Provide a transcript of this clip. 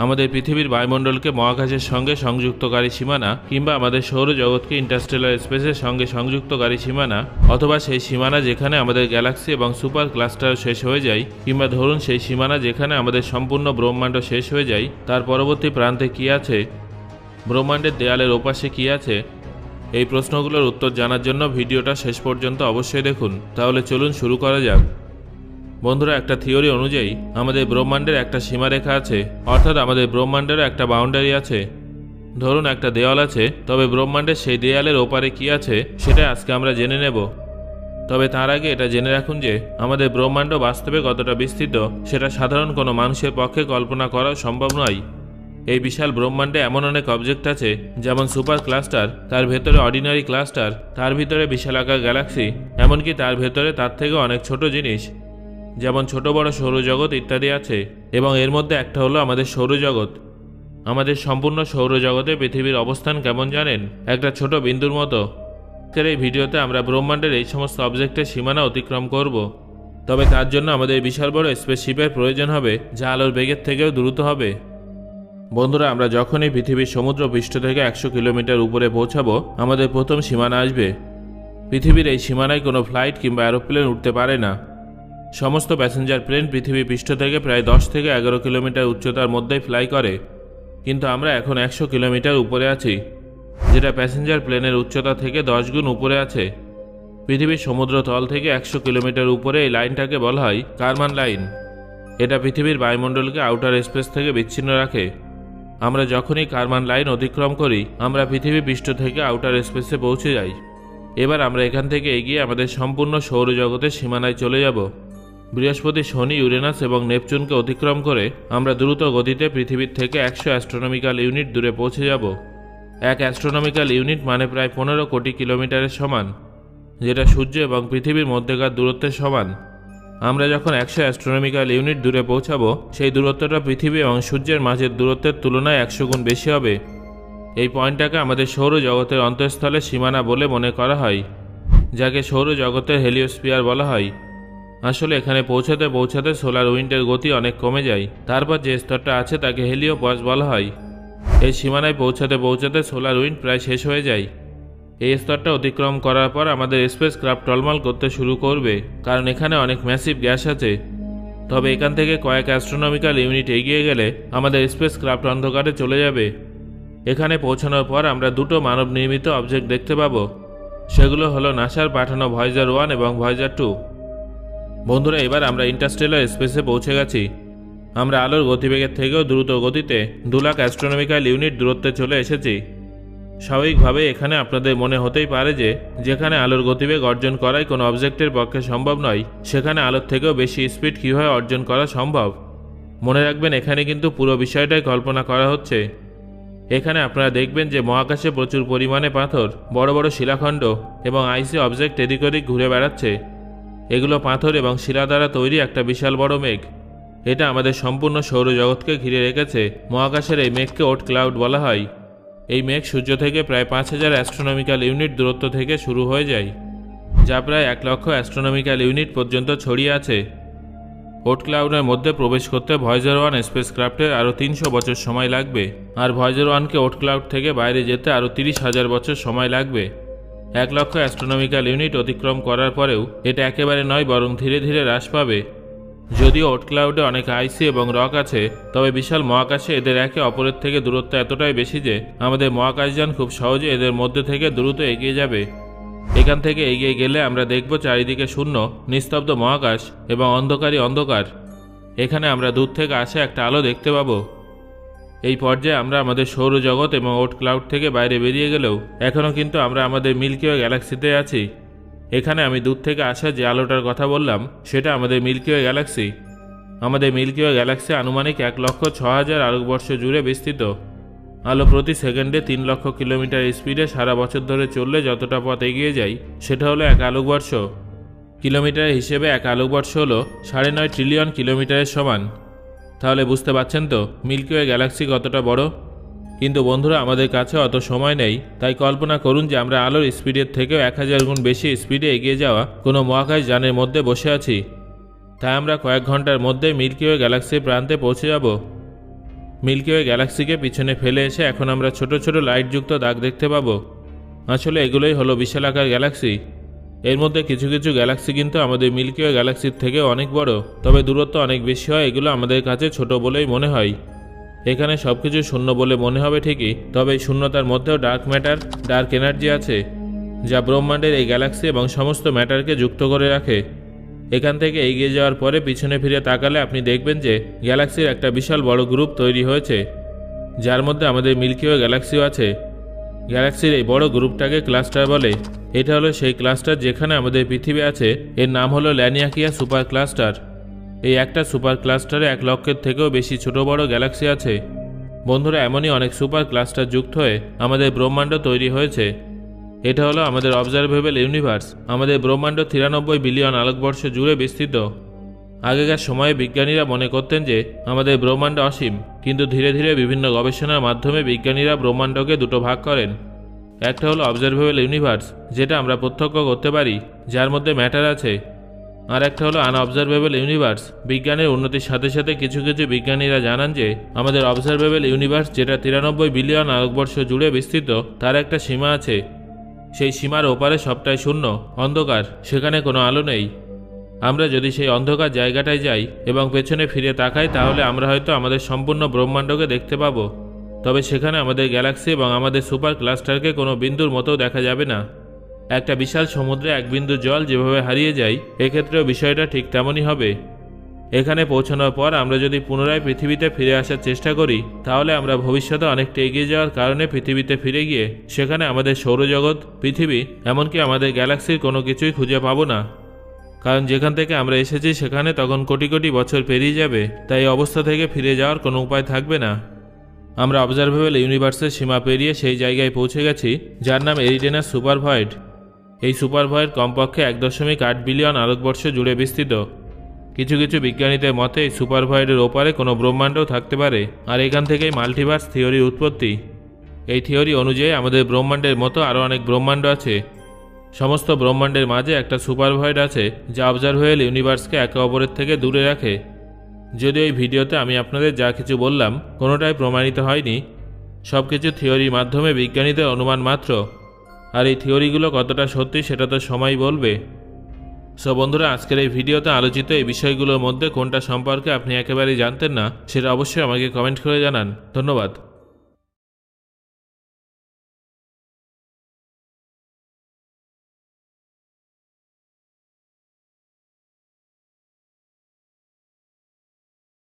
আমাদের পৃথিবীর বায়ুমণ্ডলকে মহাকাশের সঙ্গে সংযুক্তকারী সীমানা, কিংবা আমাদের সৌরজগৎকে ইন্টারস্টেলার স্পেসের সঙ্গে সংযুক্তকারী সীমানা, অথবা সেই সীমানা যেখানে আমাদের গ্যালাক্সি এবং সুপার ক্লাস্টার শেষ হয়ে যায়, কিংবা ধরুন সেই সীমানা যেখানে আমাদের সম্পূর্ণ ব্রহ্মাণ্ড শেষ হয়ে যায়, তার পরবর্তী প্রান্তে কী আছে, ব্রহ্মাণ্ডের দেয়ালের ওপাশে কী আছে, এই প্রশ্নগুলোর উত্তর জানার জন্য ভিডিওটা শেষ পর্যন্ত অবশ্যই দেখুন। তাহলে চলুন শুরু করা যাক। বন্ধুরা, একটা থিওরি অনুযায়ী আমাদের ব্রহ্মাণ্ডের একটা সীমারেখা আছে, অর্থাৎ আমাদের ব্রহ্মাণ্ডেরও একটা বাউন্ডারি আছে। ধরুন একটা দেওয়াল আছে, তবে ব্রহ্মাণ্ডের সেই দেয়ালের ওপারে কি আছে সেটা আজকে আমরা জেনে নেব। তবে তার আগে এটা জেনে রাখুন যে আমাদের ব্রহ্মাণ্ড বাস্তবে কতটা বিস্তৃত সেটা সাধারণ কোনো মানুষের পক্ষে কল্পনা করা সম্ভব নয়। এই বিশাল ব্রহ্মাণ্ডে এমন অনেক অবজেক্ট আছে, যেমন সুপার ক্লাস্টার, তার ভেতরে অর্ডিনারি ক্লাস্টার, তার ভিতরে বিশালাকার গ্যালাক্সি, এমনকি তার ভেতরে তার থেকে অনেক ছোট জিনিস, যেমন ছোট বড় সৌরজগৎ ইত্যাদি আছে। এবং এর মধ্যে একটা হলো আমাদের সৌরজগৎ। আমাদের সম্পূর্ণ সৌরজগতে পৃথিবীর অবস্থান কেমন জানেন? একটা ছোট বিন্দুর মতো। এই ভিডিওতে আমরা ব্রহ্মাণ্ডের এই সমস্ত অবজেক্টের সীমানা অতিক্রম করব। তবে তার জন্য আমাদের বিশাল বড় স্পেসশিপের প্রয়োজন হবে, যা আলোর বেগের থেকেও দ্রুত হবে। বন্ধুরা, আমরা যখনই পৃথিবীর সমুদ্র পৃষ্ঠ থেকে 100 কিলোমিটার উপরে পৌঁছাবো, আমাদের প্রথম সীমানা আসবে। পৃথিবীর এই সীমানায় কোনো ফ্লাইট কিংবা অ্যারোপ্লেন উঠতে পারে না। সমস্ত প্যাসেঞ্জার প্লেন পৃথিবী পৃষ্ঠ থেকে প্রায় 10 থেকে 11 কিলোমিটার উচ্চতার মধ্যেই ফ্লাই করে। কিন্তু আমরা এখন 100 কিলোমিটার উপরে আছি, যেটা প্যাসেঞ্জার প্লেনের উচ্চতা থেকে 10 গুণ উপরে আছে। পৃথিবীর সমুদ্র তল থেকে 100 কিলোমিটার উপরে এই লাইনটাকে বলা হয় কারমান লাইন। এটা পৃথিবীর বায়ুমণ্ডলকে আউটার স্পেস থেকে বিচ্ছিন্ন রাখে। আমরা যখনই কারমান লাইন অতিক্রম করি, আমরা পৃথিবী পৃষ্ঠ থেকে আউটার স্পেসে পৌঁছে যাই। এবার আমরা এখান থেকে এগিয়ে আমাদের সম্পূর্ণ সৌরজগতের সীমানায় চলে যাব। বৃহস্পতি, শনি, ইউরেনাস এবং নেপচুনকে অতিক্রম করে আমরা দ্রুত গতিতে পৃথিবীর থেকে 100 অ্যাস্ট্রোনমিক্যাল ইউনিট দূরে পৌঁছে যাব। এক অ্যাস্ট্রোনমিক্যাল ইউনিট মানে প্রায় 15 কোটি কিলোমিটারের সমান, যেটা সূর্য এবং পৃথিবীর মধ্যেকার দূরত্বের সমান। আমরা যখন 100 অ্যাস্ট্রোনমিক্যাল ইউনিট দূরে পৌঁছাবো, সেই দূরত্বটা পৃথিবী এবং সূর্যের মাঝের দূরত্বের তুলনায় 100 গুণ বেশি হবে। এই পয়েন্টটাকে আমাদের সৌরজগতের অন্তঃস্থলের সীমানা বলে মনে করা হয়, যাকে সৌরজগতের হেলিওস্ফিয়ার বলা হয়। আসলে এখানে পৌঁছাতে পৌঁছাতে সোলার উইন্ডের গতি অনেক কমে যায়। তারপর যে স্তরটা আছে তাকে হেলিওপজ বলা হয়। এই সীমানায় পৌঁছাতে পৌঁছাতে সোলার উইন্ড প্রায় শেষ হয়ে যায়। এই স্তরটা অতিক্রম করার পর আমাদের স্পেস ক্রাফট টলমল করতে শুরু করবে, কারণ এখানে অনেক ম্যাসিভ গ্যাস আছে। তবে এখান থেকে কয়েক অ্যাস্ট্রোনমিক্যাল ইউনিট এগিয়ে গেলে আমাদের স্পেস ক্রাফট অন্ধকারে চলে যাবে। এখানে পৌঁছানোর পর আমরা দুটো মানব নির্মিত অবজেক্ট দেখতে পাবো। সেগুলো হলো নাসার পাঠানো ভয়েজার 1 এবং ভয়েজার 2। বন্ধুরা, এবার আমরা ইন্টারস্টেলার স্পেসে পৌঁছে গেছি। আমরা আলোর গতিবেগের থেকেও দ্রুত গতিতে 2 লাখ অ্যাস্ট্রোনমিক্যাল ইউনিট দূরত্বে চলে এসেছি। স্বাভাবিকভাবে এখানে আপনাদের মনে হতেই পারে যে যেখানে আলোর গতিবেগ অর্জন করাই কোনো অবজেক্টের পক্ষে সম্ভব নয়, সেখানে আলোর থেকেও বেশি স্পিড কীভাবে অর্জন করা সম্ভব। মনে রাখবেন, এখানে কিন্তু পুরো বিষয়টাই কল্পনা করা হচ্ছে। এখানে আপনারা দেখবেন যে মহাকাশে প্রচুর পরিমাণে পাথর, বড় বড় শিলাখণ্ড এবং আইসি অবজেক্ট এদিক ওদিক ঘুরে বেড়াচ্ছে। এগুলো পাথর এবং শিলা দ্বারা তৈরি একটা বিশাল বড় মেঘ। এটা আমাদের সম্পূর্ণ সৌরজগৎকে ঘিরে রেখেছে। মহাকাশের এই মেঘকে ওট ক্লাউড বলা হয়। এই মেঘ সূর্য থেকে প্রায় 5000 অ্যাস্ট্রোনমিক্যাল ইউনিট দূরত্ব থেকে শুরু হয়ে যায়, যা প্রায় 1 লক্ষ অ্যাস্ট্রোনমিক্যাল ইউনিট পর্যন্ত ছড়িয়ে আছে। ওট ক্লাউডের মধ্যে প্রবেশ করতে ভয়েজার 1 স্পেস ক্রাফটের আরও 300 বছর সময় লাগবে, আর ভয়েজার 1কে ওট ক্লাউড থেকে বাইরে যেতে আরও 30,000 বছর সময় লাগবে। 1 লক্ষ অ্যাস্ট্রোনমিক্যাল ইউনিট অতিক্রম করার পরেও এটা একেবারে নয়, বরং ধীরে ধীরে হ্রাস পাবে। যদিও ওট ক্লাউডে অনেক আইসি এবং রক আছে, তবে বিশাল মহাকাশে এদের একে অপরের থেকে দূরত্ব এতটাই বেশি যে আমাদের মহাকাশযান খুব সহজে এদের মধ্যে থেকে দ্রুত এগিয়ে যাবে। এখান থেকে এগিয়ে গেলে আমরা দেখব চারিদিকে শূন্য, নিস্তব্ধ মহাকাশ এবং অন্ধকারই অন্ধকার। এখানে আমরা দূর থেকে আসা একটা আলো দেখতে পাবো। এই পর্যায়ে আমরা আমাদের সৌরজগৎ এবং ওট ক্লাউড থেকে বাইরে বেরিয়ে গেলেও এখনও কিন্তু আমরা আমাদের মিল্কি ওয়ে গ্যালাক্সিতে আছি। এখানে আমি দূর থেকে আসা যে আলোটার কথা বললাম, সেটা আমাদের মিল্কি ওয়ে গ্যালাক্সি। আমাদের মিল্কি ওয়ে গ্যালাক্সি আনুমানিক 1,06,000 আলোকবর্ষ জুড়ে বিস্তৃত। আলো প্রতি সেকেন্ডে 3 লক্ষ কিলোমিটার স্পিডে সারা বছর ধরে চললে যতটা পথ এগিয়ে যায়, সেটা হলো 1 আলোকবর্ষ। কিলোমিটার হিসেবে 1 আলোকবর্ষ হলো 9.5 ট্রিলিয়ন কিলোমিটারের সমান। তাহলে বুঝতে পারছেন তো মিল্কি ওয়ে গ্যালাক্সি কতটা বড়। কিন্তু বন্ধুরা, আমাদের কাছে অত সময় নেই, তাই কল্পনা করুন যে আমরা আলোর স্পিডের থেকেও 1000 গুণ বেশি স্পিডে এগিয়ে যাওয়া কোনো মহাকাশ যানের মধ্যে বসে আছি। তাই আমরা কয়েক ঘন্টার মধ্যে মিল্কি ওয়ে গ্যালাক্সির প্রান্তে পৌঁছে যাব। মিল্কি ওয়ে গ্যালাক্সিকে পিছনে ফেলে এসে এখন আমরা ছোট ছোট লাইটযুক্ত দাগ দেখতে পাবো। আসলে এগুলোই হলো বিশালাকার গ্যালাক্সি। এর মধ্যে কিছু কিছু গ্যালাক্সি কিন্তু আমাদের মিল্কি ওয়ে গ্যালাক্সির থেকে অনেক বড়, তবে দূরত্ব অনেক বেশি হয়। এগুলো আমাদের কাছে ছোট বলেই মনে হয়। এখানে সব কিছু শূন্য বলে মনে হবে ঠিকই, তবে এই শূন্যতার মধ্যেও ডার্ক ম্যাটার, ডার্ক এনার্জি আছে, যা ব্রহ্মাণ্ডের এই গ্যালাক্সি এবং সমস্ত ম্যাটারকে যুক্ত করে রাখে। এখান থেকে এগিয়ে যাওয়ার পরে পিছনে ফিরে তাকালে আপনি দেখবেন যে গ্যালাক্সির একটা বিশাল বড় গ্রুপ তৈরি হয়েছে, যার মধ্যে আমাদের মিল্কি ওয়ে গ্যালাক্সিও আছে। গ্যালাক্সির এই বড় গ্রুপটাকে ক্লাস্টার বলে। এটা হলো সেই ক্লাস্টার যেখানে আমাদের পৃথিবী আছে। এর নাম হলো ল্যানিয়াকিয়া সুপার ক্লাস্টার। এই একটা সুপার ক্লাস্টারে 1 লক্ষের থেকেও বেশি ছোট বড় গ্যালাক্সি আছে। বন্ধুরা, এমনই অনেক সুপার ক্লাস্টার যুক্ত হয়ে আমাদের ব্রহ্মাণ্ড তৈরি হয়েছে। এটা হলো আমাদের অবজারভেবল ইউনিভার্স। আমাদের ব্রহ্মাণ্ড 93 বিলিয়ন আলোকবর্ষ জুড়ে বিস্তৃত। আগেকার সময়ে বিজ্ঞানীরা মনে করতেন যে আমাদের ব্রহ্মাণ্ড অসীম, কিন্তু ধীরে ধীরে বিভিন্ন গবেষণার মাধ্যমে বিজ্ঞানীরা ব্রহ্মাণ্ডকে দুটো ভাগ করেন। একটা হলো অবজারভেবল ইউনিভার্স, যেটা আমরা প্রত্যক্ষ করতে পারি, যার মধ্যে ম্যাটার আছে। আর একটা হলো আনঅবজারভেবল ইউনিভার্স। বিজ্ঞানের উন্নতির সাথে সাথে কিছু কিছু বিজ্ঞানীরা জানান যে আমাদের অবজারভেবল ইউনিভার্স, যেটা 93 বিলিয়ন আলোকবর্ষ জুড়ে বিস্তৃত, তার একটা সীমা আছে। সেই সীমার ওপারে সবটাই শূন্য, অন্ধকার, সেখানে কোনো আলো নেই। আমরা যদি সেই অন্ধকার জায়গাটায় যাই এবং পেছনে ফিরে তাকাই, তাহলে আমরা হয়তো আমাদের সম্পূর্ণ ব্রহ্মাণ্ডকে দেখতে পাবো। তবে সেখানে আমাদের গ্যালাক্সি এবং আমাদের সুপার ক্লাস্টারকে কোনো বিন্দুর মতো দেখা যাবে না। একটা বিশাল সমুদ্রে এক বিন্দু জল যেভাবে হারিয়ে যায়, এক্ষেত্রেও বিষয়টা ঠিক তেমনই হবে। এখানে পৌঁছানোর পর আমরা যদি পুনরায় পৃথিবীতে ফিরে আসার চেষ্টা করি, তাহলে আমরা ভবিষ্যতে অনেকটা এগিয়ে যাওয়ার কারণে পৃথিবীতে ফিরে গিয়ে সেখানে আমাদের সৌরজগৎ, পৃথিবী, এমনকি আমাদের গ্যালাক্সির কোনো কিছুই খুঁজে পাবো না। কারণ যেখান থেকে আমরা এসেছি সেখানে তখন কোটি কোটি বছর পেরিয়ে যাবে, তাই এই অবস্থা থেকে ফিরে যাওয়ার কোনো উপায় থাকবে না। আমরা অবজারভেবল ইউনিভার্সের সীমা পেরিয়ে সেই জায়গায় পৌঁছে গেছি যার নাম এরিডেনাস সুপার ভয়েড। এই সুপার ভয়েড কমপক্ষে 1.8 বিলিয়ন আলোকবর্ষ জুড়ে বিস্তৃত। কিছু কিছু বিজ্ঞানীদের মতে এই সুপার ভয়েডের ওপারে কোনো ব্রহ্মাণ্ডও থাকতে পারে, আর এখান থেকেই মাল্টিভার্স থিওরির উৎপত্তি। এই থিওরি অনুযায়ী আমাদের ব্রহ্মাণ্ডের মতো আরও অনেক ব্রহ্মাণ্ড আছে। সমস্ত ব্রহ্মাণ্ডের মাঝে একটা সুপার ভয়েড আছে, যা অবজারভেবল ইউনিভার্সকে একে অপরের থেকে দূরে রাখে। যদিও এই ভিডিওতে আমি আপনাদের যা কিছু বললাম কোনোটাই প্রমাণিত হয়নি, সব কিছু থিওরির মাধ্যমে বিজ্ঞানীদের অনুমান মাত্র। আর এই থিওরিগুলো কতটা সত্যি সেটা তো সময় বলবে। সো বন্ধুরা, আজকের এই ভিডিওতে আলোচিত এই বিষয়গুলোর মধ্যে কোনটা সম্পর্কে আপনি একেবারেই জানতেন না, সেটা অবশ্যই আমাকে কমেন্ট করে জানান। ধন্যবাদ।